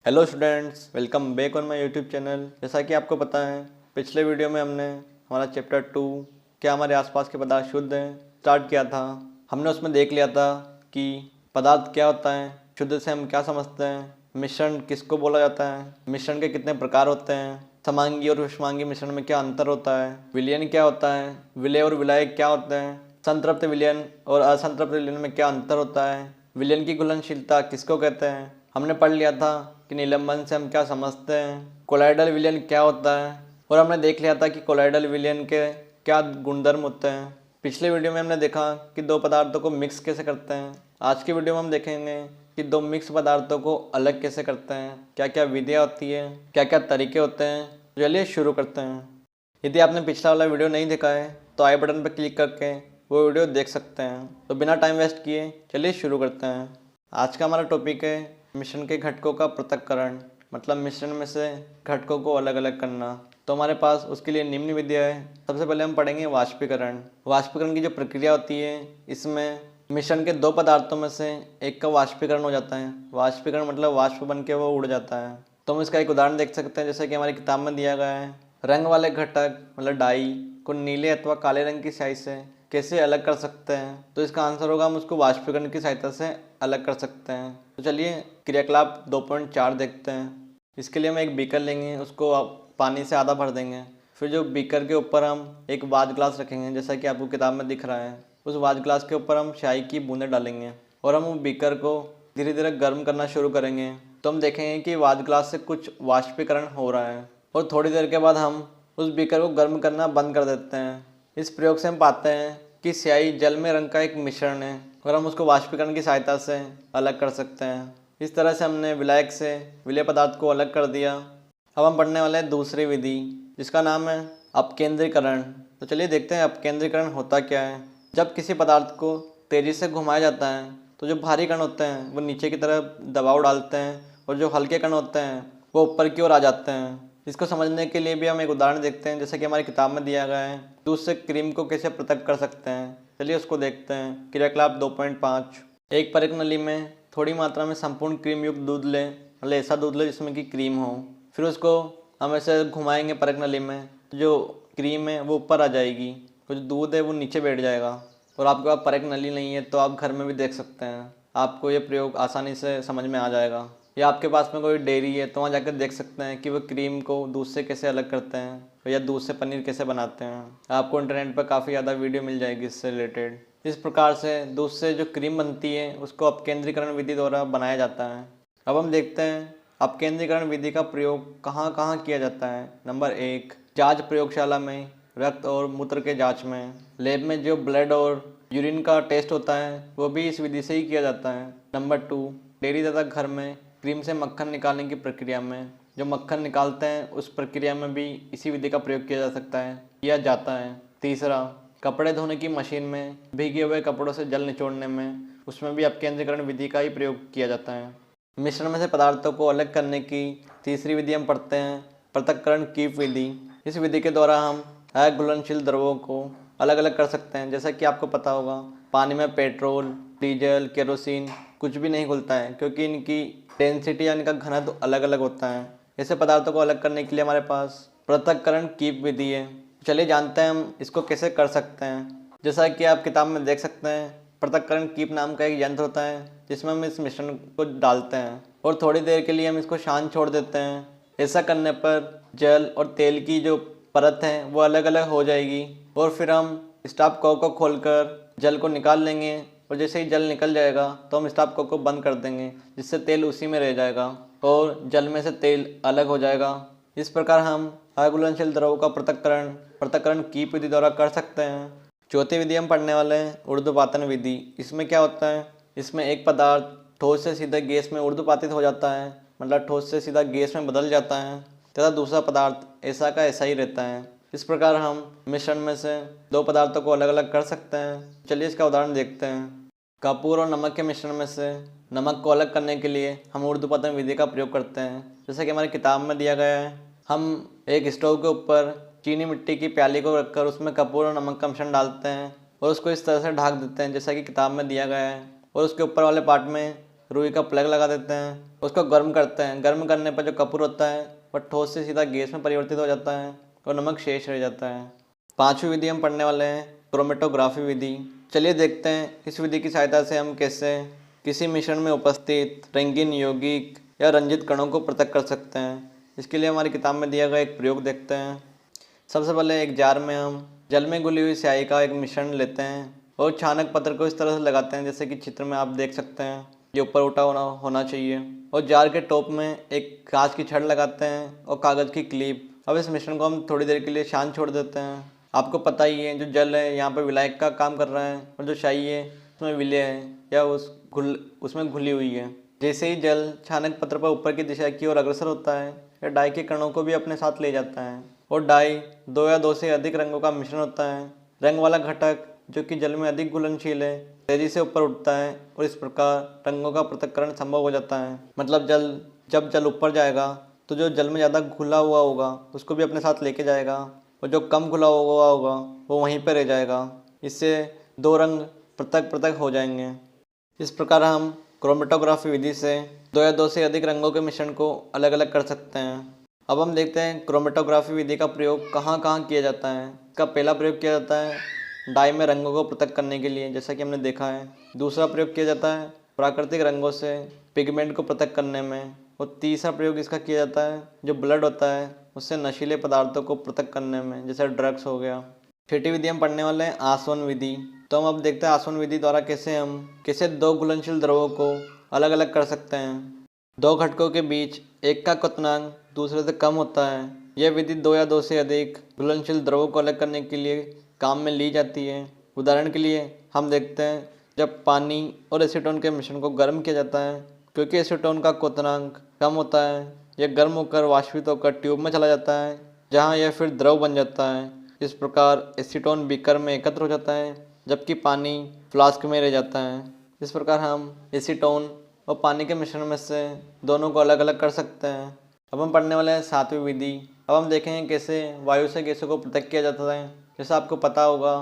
Hello students, welcome back on my YouTube channel. जैसा कि आपको पता है, पिछले वीडियो में हमने हमारा चैप्टर 2 क्या हमारे आसपास के पदार्थ शुद्ध हैं स्टार्ट किया था। हमने उसमें देख लिया था कि पदार्थ क्या होता है, शुद्ध से हम क्या समझते हैं, मिश्रण किसको बोला जाता है, मिश्रण के कितने प्रकार होते हैं, समांगी और विषमांगी मिश्रण में क्या अंतर होता है, विलयन क्या होता है, विलय और विलायक क्या होते हैं, संतृप्त विलयन और असंतृप्त विलयन में क्या अंतर होता है, विलयन की घुलनशीलता किसको कहते हैं। हमने पढ़ लिया था कि निलंबन से हम क्या समझते हैं, कोलाइडल विलयन क्या होता है, और हमने देख लिया था कि कोलाइडल विलयन के क्या गुणधर्म होते हैं। पिछले वीडियो में हमने देखा कि दो पदार्थों को मिक्स कैसे करते हैं। आज की वीडियो में हम देखेंगे कि दो मिक्स पदार्थों को अलग कैसे करते हैं, क्या क्या विधियाँ होती है, क्या क्या तरीके होते हैं। चलिए शुरू करते हैं। यदि आपने पिछला वाला वीडियो नहीं देखा है तो आई बटन पर क्लिक करके वो वीडियो देख सकते हैं। तो बिना टाइम वेस्ट किए चलिए शुरू करते हैं। आज का हमारा टॉपिक है मिश्रण के घटकों का पृथक्करण, मतलब मिश्रण में से घटकों को अलग अलग करना। तो हमारे पास उसके लिए निम्न विधियाँ है। सबसे पहले हम पढ़ेंगे वाष्पीकरण। वाष्पीकरण की जो प्रक्रिया होती है, इसमें मिश्रण के दो पदार्थों में से एक का वाष्पीकरण हो जाता है। वाष्पीकरण मतलब वाष्प बन के वो उड़ जाता है। तो हम इसका एक उदाहरण देख सकते हैं, जैसे कि हमारी किताब में दिया गया है। रंग वाले घटक मतलब डाई को नीले अथवा काले रंग की स्याही से कैसे अलग कर सकते हैं, तो इसका आंसर होगा हम उसको वाष्पीकरण की सहायता से अलग कर सकते हैं। तो चलिए क्रियाकलाप 2.4 देखते हैं। इसके लिए हम एक बीकर लेंगे, उसको पानी से आधा भर देंगे। फिर जो बीकर के ऊपर हम एक वाच ग्लास रखेंगे, जैसा कि आपको किताब में दिख रहा है। उस वाच ग्लास के ऊपर हम स्याही की बूंदें डालेंगे और हम उस बीकर को धीरे धीरे गर्म करना शुरू करेंगे। तो हम देखेंगे कि वाच ग्लास से कुछ वाष्पीकरण हो रहा है और थोड़ी देर के बाद हम उस बीकर को गर्म करना बंद कर देते हैं। इस प्रयोग से हम पाते हैं कि स्याही जल में रंग का एक मिश्रण है और हम उसको वाष्पीकरण की सहायता से अलग कर सकते हैं। इस तरह से हमने विलायक से विलेय पदार्थ को अलग कर दिया। अब हम पढ़ने वाले हैं दूसरी विधि, जिसका नाम है अपकेंद्रीकरण। तो चलिए देखते हैं अपकेंद्रीकरण होता क्या है। जब किसी पदार्थ को तेज़ी से घुमाया जाता है तो जो भारी कण होते हैं वो नीचे की तरफ दबाव डालते हैं और जो हल्के कण होते हैं वो ऊपर की ओर आ जाते हैं। इसको समझने के लिए भी हम एक उदाहरण देखते हैं, जैसे कि हमारी किताब में दिया गया है। दूध से क्रीम को कैसे पृथक कर सकते हैं, चलिए उसको देखते हैं। क्रियाकलाप 2.5। एक परिक नली में थोड़ी मात्रा में संपूर्ण क्रीम युक्त दूध लें, मतलब ऐसा दूध लें जिसमें कि क्रीम हो। फिर उसको हम ऐसे घुमाएंगे परिक नली में, तो जो क्रीम है वो ऊपर आ जाएगी, तो जो दूध है वो नीचे बैठ जाएगा। और आपके पास परिक नली नहीं है तो आप घर में भी देख सकते हैं, आपको ये प्रयोग आसानी से समझ में आ जाएगा। या आपके पास में कोई डेयरी है तो वहाँ जाकर देख सकते हैं कि वो क्रीम को दूध से कैसे अलग करते हैं या दूध से पनीर कैसे बनाते हैं। आपको इंटरनेट पर काफ़ी ज़्यादा वीडियो मिल जाएगी इससे रिलेटेड। इस प्रकार से दूध से जो क्रीम बनती है उसको अपकेंद्रीकरण विधि द्वारा बनाया जाता है। अब हम देखते हैं अपकेंद्रीकरण विधि का प्रयोग कहाँ कहाँ किया जाता है। नंबर 1, जांच प्रयोगशाला में रक्त और मूत्र के जांच में। लैब में जो ब्लड और यूरिन का टेस्ट होता है वो भी इस विधि से ही किया जाता है। नंबर 2, डेयरी तथा घर में क्रीम से मक्खन निकालने की प्रक्रिया में जो मक्खन निकालते हैं उस प्रक्रिया में भी इसी विधि का प्रयोग किया जा सकता है, किया जाता है। तीसरा, कपड़े धोने की मशीन में भीगे हुए कपड़ों से जल निचोड़ने में, उसमें भी अपकेंद्रीकरण विधि का ही प्रयोग किया जाता है। मिश्रण में से पदार्थों को अलग करने की तीसरी विधि हम पढ़ते हैं पृथक्करण कीप विधि। इस विधि के द्वारा हम अघुलनशील द्रवों को अलग अलग कर सकते हैं। जैसा कि आपको पता होगा, पानी में पेट्रोल, डीजल, केरोसिन कुछ भी नहीं घुलता है, क्योंकि इनकी डेंसिटी या इनका घनत्व अलग अलग होता है। ऐसे पदार्थों को अलग करने के लिए हमारे पास पृथक्करण कीप विधि है। चलिए जानते हैं हम इसको कैसे कर सकते हैं। जैसा कि आप किताब में देख सकते हैं, पृथक्करण कीप नाम का एक यंत्र होता है जिसमें हम इस मिश्रण को डालते हैं और थोड़ी देर के लिए हम इसको शांत छोड़ देते हैं। ऐसा करने पर जल और तेल की जो परत है वो अलग अलग हो जाएगी और फिर हम स्टॉप कॉक को खोलकर जल को निकाल लेंगे और जैसे ही जल निकल जाएगा तो हम स्टॉप कॉक को बंद कर देंगे, जिससे तेल उसी में रह जाएगा और जल में से तेल अलग हो जाएगा। इस प्रकार हम अघुलनशील द्रवों का पृथक्करण कीप विधि द्वारा कर सकते हैं। चौथी विधि हम पढ़ने वाले हैं ऊर्ध्वपातन विधि। इसमें क्या होता है, इसमें एक पदार्थ ठोस से सीधे गैस में ऊर्ध्वपातित हो जाता है, मतलब ठोस से सीधा गैस में बदल जाता है, तथा दूसरा पदार्थ ऐसा का ऐसा ही रहता है। इस प्रकार हम मिश्रण में से दो पदार्थों को अलग अलग कर सकते हैं। चलिए इसका उदाहरण देखते हैं। कपूर और नमक के मिश्रण में से नमक को अलग करने के लिए हम ऊर्ध्वपातन विधि का प्रयोग करते हैं। जैसे कि हमारी किताब में दिया गया है, हम एक स्टोव के ऊपर चीनी मिट्टी की प्याली को रखकर उसमें कपूर और नमक का मिश्रण डालते हैं और उसको इस तरह से ढक देते हैं जैसा कि किताब में दिया गया है, और उसके ऊपर वाले पार्ट में रुई का प्लग लगा देते हैं, उसको गर्म करते हैं। गर्म करने पर जो कपूर होता है वह ठोस से सीधा गैस में परिवर्तित हो जाता है और नमक शेष रह जाता है। पांचवी विधि हम पढ़ने वाले हैं क्रोमेटोग्राफी विधि। चलिए देखते हैं इस विधि की सहायता से हम कैसे किसी मिश्रण में उपस्थित रंगीन यौगिक या रंजित कणों को पृथक कर सकते हैं। इसके लिए हमारी किताब में दिया गया एक प्रयोग देखते हैं। सबसे पहले एक जार में हम जल में घुली हुई स्याही का एक मिश्रण लेते हैं और छानक पत्र को इस तरह से लगाते हैं जैसे कि चित्र में आप देख सकते हैं, ये ऊपर उठा होना चाहिए। और जार के टॉप में एक कांच की छड़ लगाते हैं और कागज़ की क्लिप। अब इस मिश्रण को हम थोड़ी देर के लिए शांत छोड़ देते हैं। आपको पता ही है, जो जल है यहाँ पर विलायक का काम कर रहा है और जो स्याही है उसमें विलय है या उसमें घुली हुई है। जैसे ही जल छानक पत्र पर ऊपर की दिशा की ओर अग्रसर होता है, यह डाई के कणों को भी अपने साथ ले जाता है और डाई दो या दो से अधिक रंगों का मिश्रण होता है। रंग वाला घटक जो कि जल में अधिक घुलनशील है तेजी से ऊपर उठता है और इस प्रकार रंगों का पृथक्करण संभव हो जाता है। मतलब जब जल ऊपर जाएगा तो जो जल में ज़्यादा घुला हुआ होगा उसको भी अपने साथ लेके जाएगा और जो कम घुला हुआ होगा वो वहीं पर रह जाएगा। इससे दो रंग पृथक पृथक हो जाएंगे। इस प्रकार हम क्रोमेटोग्राफी विधि से दो या दो से अधिक रंगों के मिश्रण को अलग अलग कर सकते हैं। अब हम देखते हैं क्रोमेटोग्राफी विधि का प्रयोग कहाँ कहाँ किया जाता है। इसका पहला प्रयोग किया जाता है डाई में रंगों को पृथक करने के लिए, जैसा कि हमने देखा है। दूसरा प्रयोग किया जाता है प्राकृतिक रंगों से पिगमेंट को पृथक करने में। और तीसरा प्रयोग इसका किया जाता है जो ब्लड होता है उससे नशीले पदार्थों को पृथक करने में, जैसे ड्रग्स हो गया। छठी विधि हम पढ़ने वाले हैं आसवन विधि। तो हम अब देखते हैं आसवन विधि द्वारा कैसे दो घुलनशील द्रवों को अलग अलग कर सकते हैं। दो घटकों के बीच एक का क्वथनांक दूसरे से कम होता है। यह विधि दो या दो से अधिक घुलनशील द्रवों को अलग करने के लिए काम में ली जाती है। उदाहरण के लिए हम देखते हैं जब पानी और एसीटोन के मिश्रण को गर्म किया जाता है, क्योंकि एसीटोन का क्वथनांक कम होता है, यह गर्म होकर वाष्पित होकर ट्यूब में चला जाता है जहाँ यह फिर द्रव बन जाता है। इस प्रकार एसीटोन बीकर में एकत्र हो जाता है जबकि पानी फ्लास्क में रह जाता है। इस प्रकार हम एसीटोन और पानी के मिश्रण में से दोनों को अलग अलग कर सकते हैं। अब हम पढ़ने वाले हैं सातवीं विधि। अब हम देखेंगे कैसे वायु से गैसों को पृथक किया जाता है। जैसा आपको पता होगा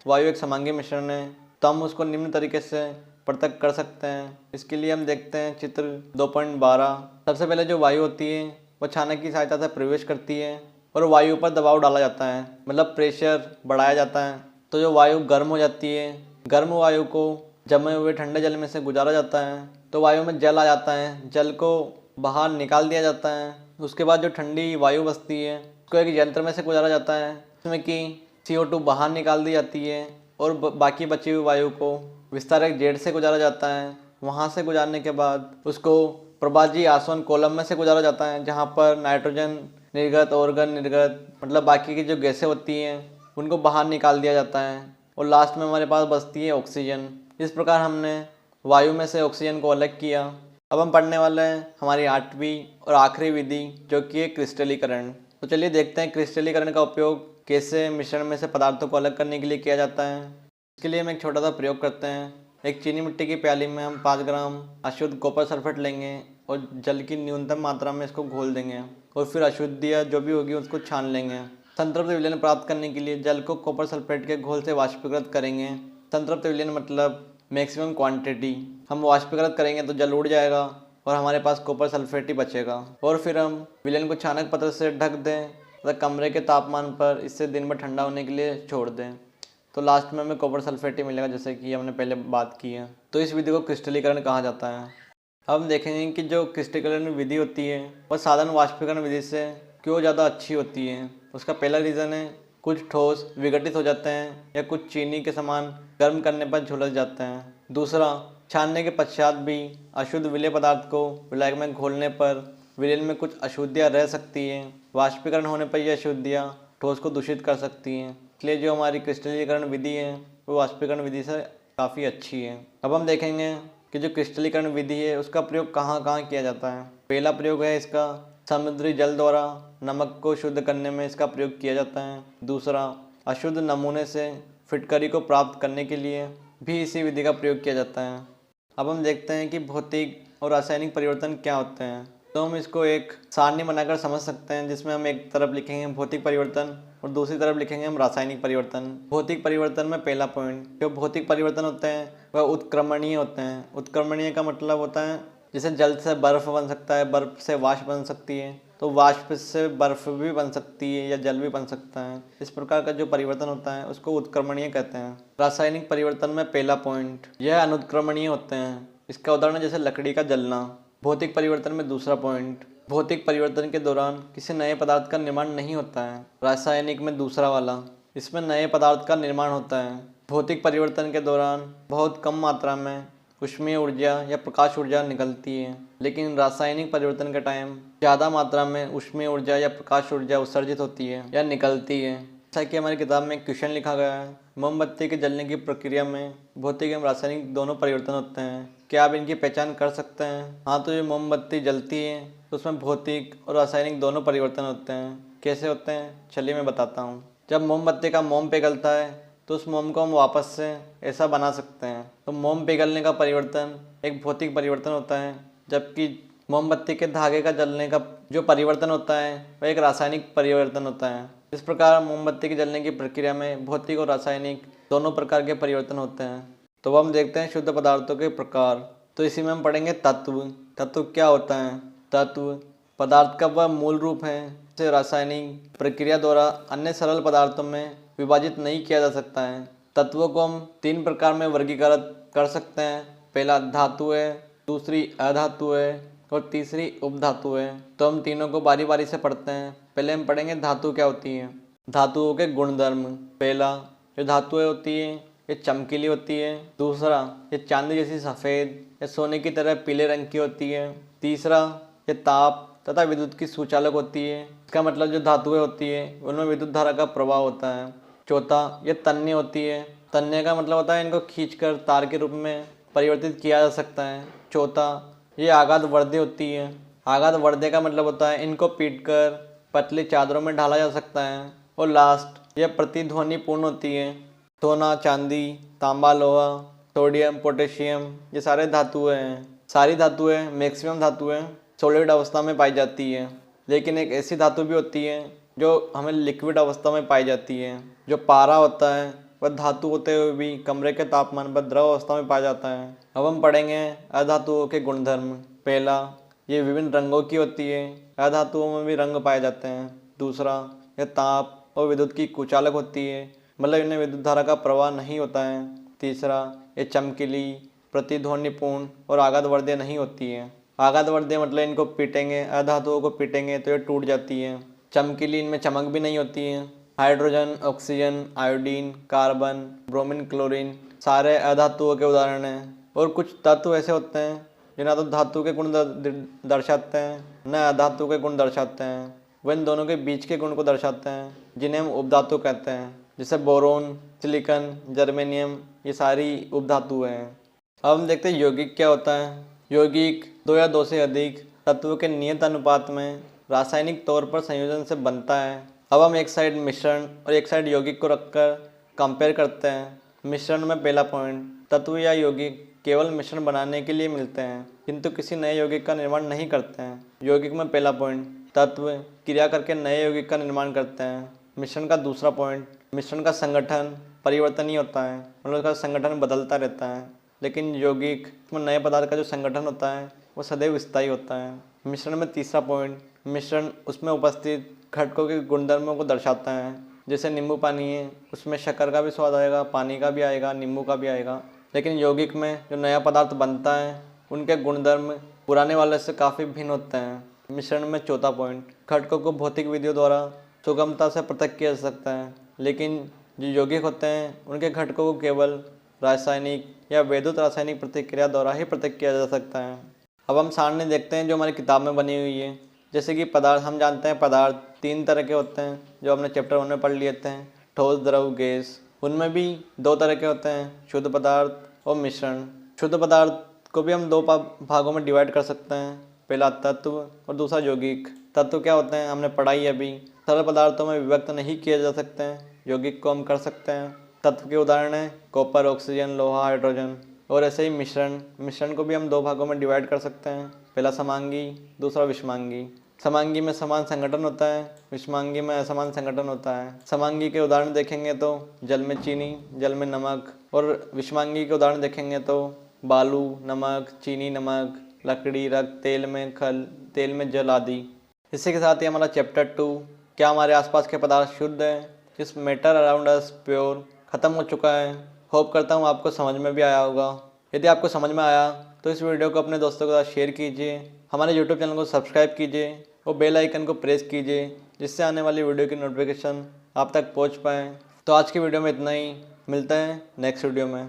वायु एक समांगी मिश्रण है, तो हम उसको निम्न तरीके से पृथक कर सकते हैं। इसके लिए हम देखते हैं चित्र 2.12। सबसे पहले जो वायु होती है वह छानक की सहायता से प्रवेश करती है और वायु पर दबाव डाला जाता है, मतलब प्रेशर बढ़ाया जाता है। तो जो वायु गर्म हो जाती है, गर्म वायु को जमे हुए ठंडे जल में से गुजारा जाता है तो वायु में जल आ जाता है। जल को बाहर निकाल दिया जाता है। उसके बाद जो ठंडी वायु बचती है उसको एक यंत्र में से गुजारा जाता है, जिसमें कि CO2 बाहर निकाल दी जाती है और बाकी बची हुई वायु को विस्तारक जेट से गुजारा जाता है। वहाँ से गुजारने के बाद उसको प्रभाजी आसवन कॉलम में से गुजारा जाता है, जहाँ पर नाइट्रोजन निर्गत, ऑर्गन निर्गत, मतलब बाकी की जो गैसें होती हैं उनको बाहर निकाल दिया जाता है और लास्ट में हमारे पास बचती है ऑक्सीजन। इस प्रकार हमने वायु में से ऑक्सीजन को अलग किया। अब हम पढ़ने वाले हैं हमारी आठवीं और आखिरी विधि, जो कि है क्रिस्टलीकरण। तो चलिए देखते हैं क्रिस्टलीकरण का उपयोग कैसे मिश्रण में से पदार्थों को अलग करने के लिए किया जाता है। इसके लिए हम एक छोटा सा प्रयोग करते हैं। एक चीनी मिट्टी की प्याली में हम 5 ग्राम अशुद्ध कॉपर सल्फेट लेंगे और जल की न्यूनतम मात्रा में इसको घोल देंगे और फिर अशुद्धियाँ जो भी होगी उसको छान लेंगे। संतृप्त विलयन प्राप्त करने के लिए जल को कॉपर सल्फेट के घोल से वाष्पीकृत करेंगे। संतृप्त विलयन मतलब मैक्सिमम क्वांटिटी। हम वाष्पीकृत करेंगे तो जल उड़ जाएगा और हमारे पास कॉपर सल्फेट ही बचेगा। और फिर हम विलयन को छानक पत्र से ढक दें तथा कमरे के तापमान पर इससे दिन भर ठंडा होने के लिए छोड़ दें, तो लास्ट में हमें कॉपर सल्फेट ही मिलेगा, जैसे कि हमने पहले बात की है। तो इस विधि को क्रिस्टलीकरण कहा जाता है। अब हम देखेंगे कि जो क्रिस्टलीकरण विधि होती है वह साधारण वाष्पीकरण विधि से क्यों ज़्यादा अच्छी होती है। उसका पहला रीज़न है कुछ ठोस विघटित हो जाते हैं या कुछ चीनी के समान गर्म करने पर झुलस जाते हैं। दूसरा, छानने के पश्चात भी अशुद्ध विलय पदार्थ को विलायक में घोलने पर विलयन में कुछ अशुद्धियाँ रह सकती हैं। वाष्पीकरण होने पर यह अशुद्धियाँ ठोस को दूषित कर सकती हैं। इसलिए जो हमारी क्रिस्टलीकरण विधि है वो वाष्पीकरण विधि से काफ़ी अच्छी है। अब हम देखेंगे कि जो क्रिस्टलीकरण विधि है उसका प्रयोग कहाँ कहाँ किया जाता है। पहला प्रयोग है इसका समुद्री जल द्वारा नमक को शुद्ध करने में इसका प्रयोग किया जाता है। दूसरा, अशुद्ध नमूने से फिटकरी को प्राप्त करने के लिए भी इसी विधि का प्रयोग किया जाता है। अब हम देखते हैं कि भौतिक और रासायनिक परिवर्तन क्या होते हैं। तो हम इसको एक सारणी बनाकर समझ सकते हैं, जिसमें हम एक तरफ लिखेंगे भौतिक परिवर्तन और दूसरी तरफ लिखेंगे हम रासायनिक परिवर्तन। भौतिक परिवर्तन में पहला पॉइंट, जो भौतिक परिवर्तन होते हैं वह उत्क्रमणीय होते हैं। उत्क्रमणीय का मतलब होता है जैसे जल से बर्फ बन सकता है, बर्फ से वाष्प बन सकती है, तो वाष्प से बर्फ भी बन सकती है या जल भी बन सकता है। इस प्रकार का जो परिवर्तन होता है उसको उत्क्रमणीय कहते हैं। रासायनिक परिवर्तन में पहला पॉइंट, यह अनुत्क्रमणीय होते हैं। इसका उदाहरण जैसे लकड़ी का जलना। भौतिक परिवर्तन में दूसरा पॉइंट, भौतिक परिवर्तन के दौरान किसी नए पदार्थ का निर्माण नहीं होता है। रासायनिक में दूसरा वाला, इसमें नए पदार्थ का निर्माण होता है। भौतिक परिवर्तन के दौरान बहुत कम मात्रा में ऊष्मीय ऊर्जा या प्रकाश ऊर्जा निकलती है, लेकिन रासायनिक परिवर्तन के टाइम ज़्यादा मात्रा में ऊष्मीय ऊर्जा या प्रकाश ऊर्जा उत्सर्जित होती है या निकलती है। जैसा कि हमारी किताब में एक क्वेश्चन लिखा गया है, मोमबत्ती के जलने की प्रक्रिया में भौतिक एवं रासायनिक दोनों परिवर्तन होते हैं, क्या आप इनकी पहचान कर सकते हैं? हाँ, तो जो मोमबत्ती जलती है तो उसमें भौतिक और रासायनिक दोनों परिवर्तन होते हैं। कैसे होते हैं चलिए मैं बताता हूँ। जब मोमबत्ती का मोम पिघलता है तो उस मोम को हम वापस से ऐसा बना सकते हैं। तो मोम पिघलने का परिवर्तन एक भौतिक परिवर्तन होता है, जबकि मोमबत्ती के धागे का जलने का जो परिवर्तन होता है वह एक रासायनिक परिवर्तन होता है। इस प्रकार मोमबत्ती के जलने की प्रक्रिया में भौतिक और रासायनिक दोनों प्रकार के परिवर्तन होते हैं। तो अब हम देखते हैं शुद्ध पदार्थों के प्रकार। तो इसी में हम पढ़ेंगे तत्व। तत्व क्या होता है? तत्व पदार्थ का वह मूल रूप है जिसे रासायनिक प्रक्रिया द्वारा अन्य सरल पदार्थों में विभाजित नहीं किया जा सकता है। तत्वों को हम 3 प्रकार में वर्गीकृत कर सकते हैं। पहला धातु है, दूसरी अधातु है और तीसरी उपधातु है। तो हम तीनों को बारी बारी से पढ़ते हैं। पहले हम पढ़ेंगे धातु क्या होती है। धातुओं के गुणधर्म। पहला, जो धातुएं होती है ये चमकीली होती है। दूसरा, ये चांदी जैसी सफ़ेद या सोने की तरह पीले रंग की होती है। तीसरा, ये ताप तथा विद्युत की सुचालक होती है। इसका मतलब जो धातुएं होती है उनमें विद्युत धारा का प्रवाह होता है। चौथा, ये तन्य होती है। तन्य का मतलब होता है इनको खींचकर तार के रूप में परिवर्तित किया जा सकता है। चौथा, ये आघात वर्ध्य होती है। आघात वर्ध्य का मतलब होता है इनको पीटकर पतली चादरों में ढाला जा सकता है। और लास्ट, यह प्रतिध्वनिपूर्ण होती है। सोना, चांदी, तांबा, लोहा, सोडियम, पोटेशियम ये सारे धातुएं हैं। सारी धातुएं, मैक्सिमम धातुएं सॉलिड अवस्था में पाई जाती है, लेकिन एक ऐसी धातु भी होती है जो हमें लिक्विड अवस्था में पाई जाती है। जो पारा होता है वह धातु होते हुए भी कमरे के तापमान पर द्रव अवस्था में पाया जाता है। अब हम पढ़ेंगे अधातुओं के गुणधर्म। पहला, ये विभिन्न रंगों की होती है। अधातुओं में भी रंग पाए जाते हैं। दूसरा, यह ताप और विद्युत की कुचालक होती है, मतलब इनमें विद्युत धारा का प्रवाह नहीं होता है। तीसरा, ये चमकीली, प्रतिध्वनिपूर्ण और आघात वर्ध्य नहीं होती है। आघात वर्ध्य मतलब इनको पीटेंगे, अधातुओं को पीटेंगे तो ये टूट जाती है। चमकीली, इनमें चमक भी नहीं होती है। Hydrogen, oxygen, iodine, carbon, bromine, chlorine सारे अधातुओं के उदाहरण हैं। और कुछ तत्व ऐसे होते हैं जो ना तो धातु के गुण दर्शाते हैं न अधातु के गुण दर्शाते हैं, वह इन दोनों के बीच के गुण को दर्शाते हैं, जिन्हें हम उपधातु कहते हैं। जैसे बोरोन, सिलिकन, जर्मेनियम ये सारी उपधातु हैं। अब हम देखते हैं यौगिक क्या होता है। यौगिक 2 या 2 से अधिक तत्वों के नियत अनुपात में रासायनिक तौर पर संयोजन से बनता है। अब हम एक साइड मिश्रण और एक साइड यौगिक को रखकर कंपेयर करते हैं। मिश्रण में पहला पॉइंट, तत्व या यौगिक केवल मिश्रण बनाने के लिए मिलते हैं किंतु किसी नए यौगिक का निर्माण नहीं करते हैं। यौगिक में पहला पॉइंट, तत्व क्रिया करके नए यौगिक का निर्माण करते हैं। मिश्रण का दूसरा पॉइंट, मिश्रण का संगठन परिवर्तनीय होता है, मतलब उसका संगठन बदलता रहता है, लेकिन यौगिक में नए पदार्थ का जो संगठन होता है वो सदैव स्थायी होता है। मिश्रण में तीसरा पॉइंट, मिश्रण उसमें उपस्थित घटकों के गुणधर्मों को दर्शाता है। जैसे नींबू पानी है, उसमें शक्कर का भी स्वाद आएगा, पानी का भी आएगा, नींबू का भी आएगा, लेकिन यौगिक में जो नया पदार्थ बनता है उनके गुणधर्म पुराने वाले से काफ़ी भिन्न होते हैं। मिश्रण में चौथा पॉइंट, घटकों को भौतिक विधियों द्वारा सुगमता से पृथक किया जा सकता है, लेकिन जो यौगिक होते हैं उनके घटकों को केवल रासायनिक या वैद्युत रासायनिक प्रतिक्रिया द्वारा ही पृथक किया जा सकता है। अब हम सारणी देखते हैं जो हमारी किताब में बनी हुई है। जैसे कि पदार्थ, हम जानते हैं पदार्थ 3 तरह के होते हैं जो हमने चैप्टर 1 में पढ़ लिए थे, ठोस, द्रव, गैस। उनमें भी 2 तरह के होते हैं, शुद्ध पदार्थ और मिश्रण। शुद्ध पदार्थ को भी हम 2 भागों में डिवाइड कर सकते हैं, पहला तत्व और दूसरा यौगिक। तत्व क्या होते हैं हमने पढ़ाई अभी, सरल पदार्थों में विभक्त नहीं किए जा सकते हैं, यौगिक को हम कर सकते हैं। तत्व के उदाहरण हैं कॉपर, ऑक्सीजन, लोहा, हाइड्रोजन। और ऐसे ही मिश्रण को भी हम दो भागों में डिवाइड कर सकते हैं। पहला समांगी, दूसरा विषमांगी। समांगी में समान संगठन होता है, विषमांगी में असमान संगठन होता है। समांगी के उदाहरण देखेंगे तो जल में चीनी, जल में नमक, और विषमांगी के उदाहरण देखेंगे तो बालू, नमक, चीनी, नमक, लकड़ी, रक्त, तेल में खल, तेल में जल आदि। इसी के साथ ही हमारा चैप्टर 2 क्या हमारे आसपास के पदार्थ शुद्ध हैं, इस मैटर अराउंड अस प्योर खत्म हो चुका है। होप करता हूँ आपको समझ में भी आया होगा। यदि आपको समझ में आया तो इस वीडियो को अपने दोस्तों के साथ शेयर कीजिए, हमारे यूट्यूब चैनल को सब्सक्राइब कीजिए और बेल आइकन को प्रेस कीजिए, जिससे आने वाली वीडियो की नोटिफिकेशन आप तक पहुँच पाए। तो आज की वीडियो में इतना ही, मिलते हैं नेक्स्ट वीडियो में।